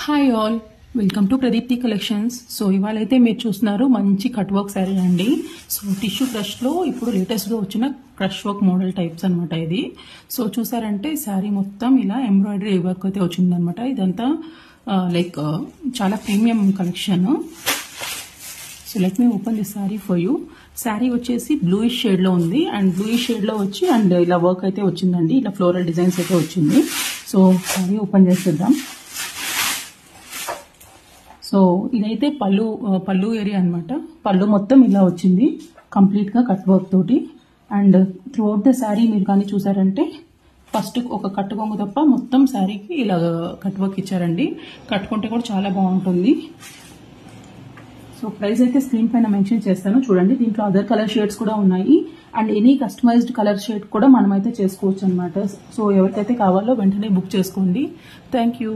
Hi all, welcome to Pradeepthi collections. So ఇవాళైతే మీరు చూస్తున్నారు మంచి కట్ వర్క్ శారీ అండి. సో టిష్యూ క్రష్లో ఇప్పుడు లేటెస్ట్గా వచ్చిన క్రష్ వర్క్ మోడల్ టైప్స్ అనమాట ఇది. సో చూసారంటే శారీ మొత్తం ఇలా ఎంబ్రాయిడరీ వర్క్ అయితే వచ్చిందనమాట. ఇదంతా లైక్ చాలా premium collection. So let me open this sari for you. Sari వచ్చేసి బ్లూయిష్ షేడ్లో ఉంది అండ్ బ్లూయిష్ షేడ్లో వచ్చి అండ్ ఇలా వర్క్ అయితే వచ్చిందండి. ఇలా ఫ్లోరల్ డిజైన్స్ అయితే వచ్చింది. సో శారీ ఓపెన్ చేసేద్దాం. సో ఇదైతే పళ్ళు ఏరియా అనమాట. పళ్ళు మొత్తం ఇలా వచ్చింది కంప్లీట్గా కట్ వర్క్ తోటి. And through out the sari మీరు కానీ చూసారంటే ఫస్ట్ ఒక కట్టు కొంగు తప్ప మొత్తం శారీకి ఇలా కట్ వర్క్ ఇచ్చారండి. కట్టుకుంటే కూడా చాలా బాగుంటుంది. సో ప్రైస్ అయితే స్క్రీన్ పైన మెన్షన్ చేస్తాను చూడండి. దీంట్లో అదర్ కలర్ షేడ్స్ కూడా ఉన్నాయి and any customised colour shade కూడా మనమైతే చేసుకోవచ్చు అనమాట. సో ఎవరికైతే కావాలో వెంటనే బుక్ చేసుకోండి. Thank you.